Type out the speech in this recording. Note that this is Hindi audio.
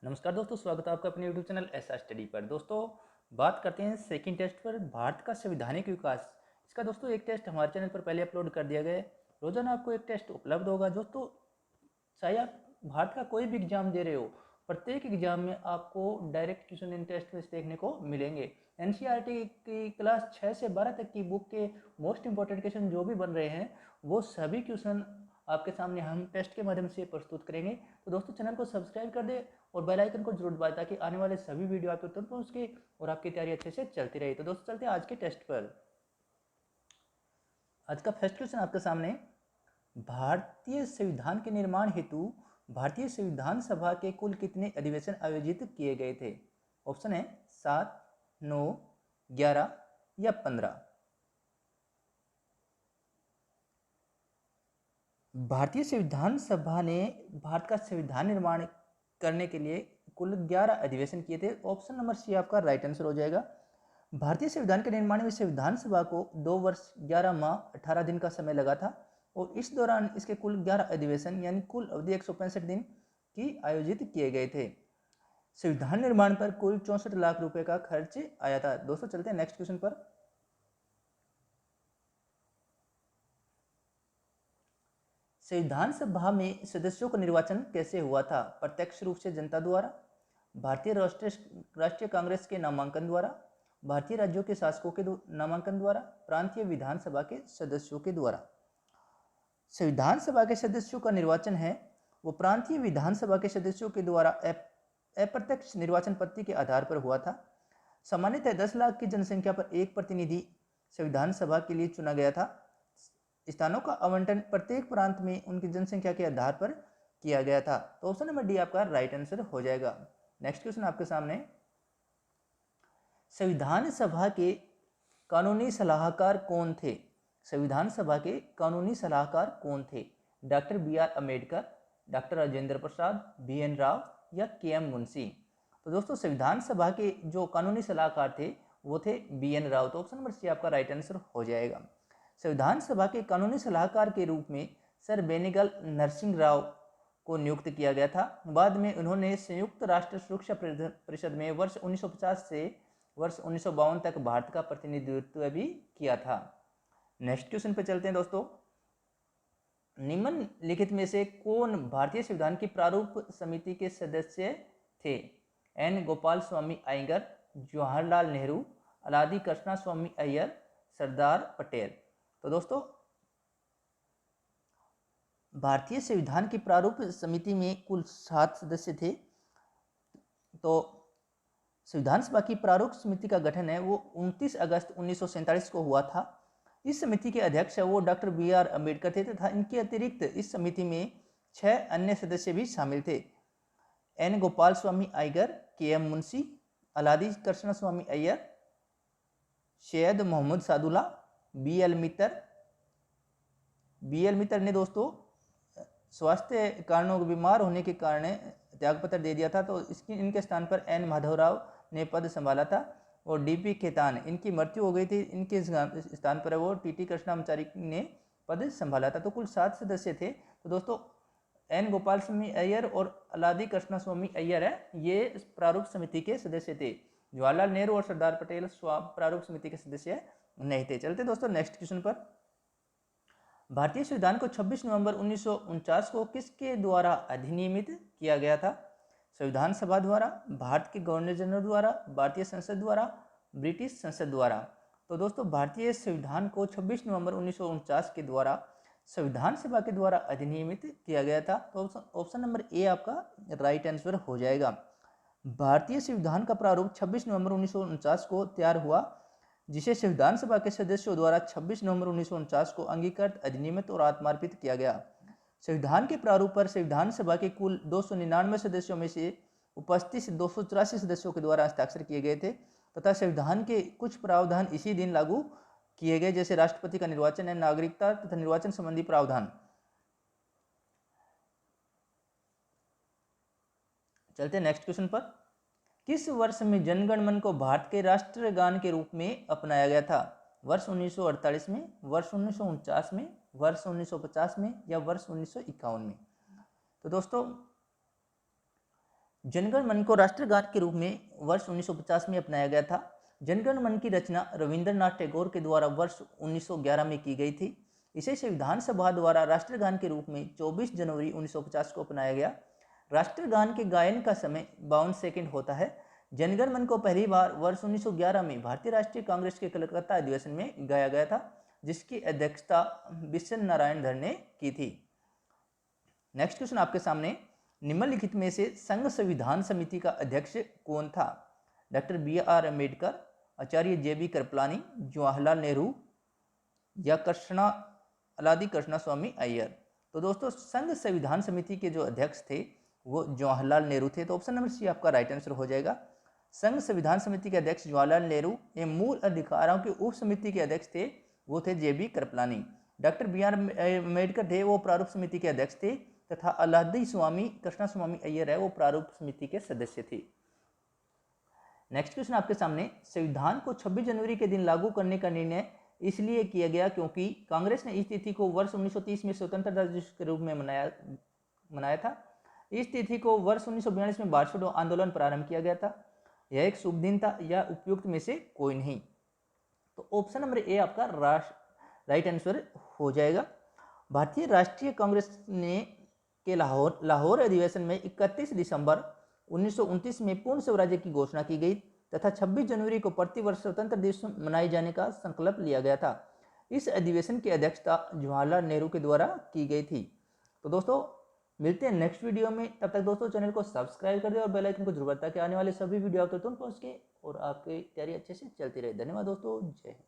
नमस्कार दोस्तों, स्वागत है आपका अपने यूट्यूब चैनल ऐसा स्टडी पर। दोस्तों बात करते हैं सेकंड टेस्ट पर, भारत का संवैधानिक विकास। इसका दोस्तों एक टेस्ट हमारे चैनल पर पहले अपलोड कर दिया गया है। रोजाना आपको एक टेस्ट उपलब्ध होगा दोस्तों। चाहे आप भारत का कोई भी एग्जाम दे रहे हो, प्रत्येक एग्जाम में आपको डायरेक्ट क्वेश्चन इन टेस्ट देखने को मिलेंगे। एनसीईआरटी की क्लास 6 से 12 तक की बुक के मोस्ट इंपॉर्टेंट क्वेश्चन जो भी बन रहे हैं, वो सभी क्वेश्चन आपके सामने हम टेस्ट के माध्यम से प्रस्तुत करेंगे। तो दोस्तों चैनल को सब्सक्राइब कर दे और बेल आइकन को जरूर दबाएं ताकि आने वाले सभी वीडियो आप तक तुरंत पहुंच के और आपकी तैयारी अच्छे से चलती रहे। तो दोस्तों चलते हैं आज के टेस्ट पर। आज का फर्स्ट क्वेश्चन आपके सामने, भारतीय संविधान के निर्माण हेतु भारतीय संविधान सभा के कुल कितने अधिवेशन आयोजित किए गए थे? ऑप्शन है 7, 9, 11 या 15। भारतीय संविधान सभा ने भारत का संविधान निर्माण करने के लिए कुल 11 अधिवेशन किए थे। ऑप्शन नंबर सी आपका राइट आंसर हो जाएगा। भारतीय संविधान के निर्माण में संविधान सभा को 2 वर्ष 11 माह 18 दिन का समय लगा था और इस दौरान इसके कुल 11 अधिवेशन यानी कुल अवधि 165 दिन की आयोजित किए गए थे। संविधान निर्माण पर कुल 64 लाख रुपए का खर्च आया था। दोस्तों चलते हैं नेक्स्ट क्वेश्चन पर। संविधान सभा में सदस्यों का निर्वाचन कैसे हुआ था? प्रत्यक्ष रूप से जनता द्वारा, भारतीय राष्ट्रीय कांग्रेस के नामांकन द्वारा, भारतीय राज्यों के शासकों के नामांकन द्वारा, प्रांतीय विधानसभा के सदस्यों के द्वारा। संविधान सभा के सदस्यों का निर्वाचन है वो प्रांतीय विधानसभा के सदस्यों के द्वारा अप्रत्यक्ष निर्वाचन पद्धति के आधार पर हुआ था। सामान्यतः 10 लाख की जनसंख्या पर एक प्रतिनिधि संविधान सभा के लिए चुना गया था। स्थानों का आवंटन प्रत्येक प्रांत में उनकी जनसंख्या के आधार पर किया गया था। तो ऑप्शन नंबर डी आपका राइट आंसर हो जाएगा। नेक्स्ट क्वेश्चन आपके सामने, संविधान सभा के कानूनी सलाहकार कौन थे? संविधान सभा के कानूनी सलाहकार कौन थे? Doctor B R. Ambedkar, doctor Rajendra Prasad, B N. Rao या के.एम. मुंशी। तो दोस्तों संविधान सभा के जो कानूनी सलाहकार थे वो थे बी.एन. राव। तो ऑप्शन नंबर सी आपका राइट आंसर हो जाएगा। संविधान सभा के कानूनी सलाहकार के रूप में सर बेनीगल नरसिंह राव को नियुक्त किया गया था। बाद में उन्होंने संयुक्त राष्ट्र सुरक्षा परिषद में वर्ष 1950 से वर्ष 1952 तक भारत का प्रतिनिधित्व भी किया था। नेक्स्ट क्वेश्चन पे चलते हैं दोस्तों। निम्नलिखित में से कौन भारतीय संविधान की प्रारूप समिति के सदस्य थे? एन गोपाल स्वामी अयंगर, जवाहरलाल नेहरू, अलादी कृष्णा स्वामी अय्यर, सरदार पटेल। तो दोस्तों भारतीय संविधान की प्रारूप समिति में कुल 7 सदस्य थे। तो संविधान सभा की प्रारूप समिति का गठन है वो 29 अगस्त 1947 को हुआ था। इस समिति के अध्यक्ष है वो डॉक्टर बी.आर. अम्बेडकर थे तथा इनके अतिरिक्त इस समिति में 6 अन्य सदस्य भी शामिल थे। N Gopal Swami Iyengar, KM. मुंशी, अलादी कृष्ण स्वामी अय्यर, सैयद मोहम्मद सादुल्ला, बी.एल. मित्तर ने दोस्तों स्वास्थ्य कारणों को बीमार होने के कारण त्यागपत्र दे दिया था। तो इनके स्थान पर एन माधवराव ने पद संभाला था और डी.पी. खेतान, इनकी मृत्यु हो गई थी, इनके स्थान पर वो टी.टी. कृष्णामाचारी ने पद संभाला था। तो कुल 7 सदस्य थे। तो दोस्तों एन गोपाल स्वामी अय्यर और अलादी कृष्णा स्वामी अय्यर है ये प्रारूप समिति के सदस्य थे। जवाहरलाल नेहरू और सरदार पटेल प्रारूप समिति के सदस्य नहीं थे। चलते दोस्तों नेक्स्ट क्वेश्चन पर। भारतीय संविधान को 26 नवंबर 1949 को किसके द्वारा अधिनियमित किया गया था? संविधान सभा द्वारा, भारत के गवर्नर जनरल द्वारा, भारतीय संसद द्वारा, ब्रिटिश संसद द्वारा। तो दोस्तों भारतीय संविधान को 26 नवंबर 1949 के द्वारा संविधान सभा के द्वारा अधिनियमित किया गया था। तो ऑप्शन नंबर ए आपका राइट आंसर हो जाएगा। भारतीय संविधान का प्रारूप 26 नवंबर 1949 को तैयार हुआ, जिसे संविधान सभा के सदस्यों द्वारा 26 नवंबर 1949 को अंगीकृत, अधिनियमित और आत्मार्पित किया गया। संविधान के प्रारूप पर संविधान सभा के कुल 299 सदस्यों में से उपस्थित 284 सदस्यों के द्वारा हस्ताक्षर किए गए थे तथा संविधान के कुछ प्रावधान इसी दिन लागू किए गए, जैसे राष्ट्रपति का निर्वाचन है, नागरिकता तथा निर्वाचन संबंधी प्रावधान। चलते नेक्स्ट क्वेश्चन पर। किस वर्ष में जनगण मन को भारत के राष्ट्रगान के रूप में अपनाया गया था? वर्ष 1948 में, वर्ष 1949 में, वर्ष 1950 में या वर्ष 1951 में? तो दोस्तों जनगण मन को राष्ट्रगान के रूप में वर्ष 1950 में अपनाया गया था। जनगण मन की रचना रविंद्रनाथ टैगोर के द्वारा वर्ष 1911 में की गई थी। इसे संविधान सभा द्वारा राष्ट्रगान के रूप में 24 जनवरी 1950 को अपनाया गया। राष्ट्रगान के गायन का समय 52 सेकंड होता है। जनगण मन को पहली बार वर्ष 1911 में भारतीय राष्ट्रीय कांग्रेस के कलकत्ता अधिवेशन में गाया गया था, जिसकी अध्यक्षता विश्व नारायण धर ने की थी। नेक्स्ट क्वेश्चन आपके सामने, निम्नलिखित में से संघ संविधान समिति का अध्यक्ष कौन था? डॉक्टर BR अम्बेडकर, आचार्य JB कृपलानी, जवाहरलाल नेहरू या अलादी कृष्णा स्वामी अय्यर। तो दोस्तों संघ संविधान समिति के जो अध्यक्ष थे वो जवाहरलाल नेहरू थे। तो ऑप्शन नंबर सी आपका राइट आंसर हो जाएगा। संघ संविधान समिति के अध्यक्ष जवाहरलाल नेहरू एवं मूल अधिकारों की उप समिति के अध्यक्ष थे वो थे JB Kripalani. Doctor BR Ambedkar थे वो प्रारूप समिति के अध्यक्ष थे, तथा अलादी कृष्णा स्वामी अय्यर है वो प्रारूप समिति के सदस्य थे। नेक्स्ट क्वेश्चन आपके सामने, संविधान को 26 जनवरी के दिन लागू करने का निर्णय इसलिए किया गया क्योंकि कांग्रेस ने इस तिथि को वर्ष 1930 में स्वतंत्रता दिवस के रूप में मनाया था। इस तिथि को वर्ष 1942 में भारत छोड़ो आंदोलन प्रारंभ किया गया था। यह एक शुभ दिन था या उपयुक्त में से कोई नहीं। तो ऑप्शन नंबर ए आपका राइट आंसर हो जाएगा। भारतीय राष्ट्रीय कांग्रेस ने के लाहौर अधिवेशन में 31 दिसंबर 1929 में पूर्ण स्वराज्य की घोषणा की गई तथा 26 जनवरी को प्रतिवर्ष स्वतंत्र दिवस मनाए जाने का संकल्प लिया गया था। इस अधिवेशन की अध्यक्षता जवाहरलाल नेहरू के द्वारा की गई थी। तो दोस्तों मिलते हैं नेक्स्ट वीडियो में, तब तक दोस्तों चैनल को सब्सक्राइब कर दें और बेल आइकन को जरूर बता कि आने वाले सभी वीडियो आप तुरंत पहुंच के और आपकी तैयारी अच्छे से चलती रहे। धन्यवाद दोस्तों, जय हिंद।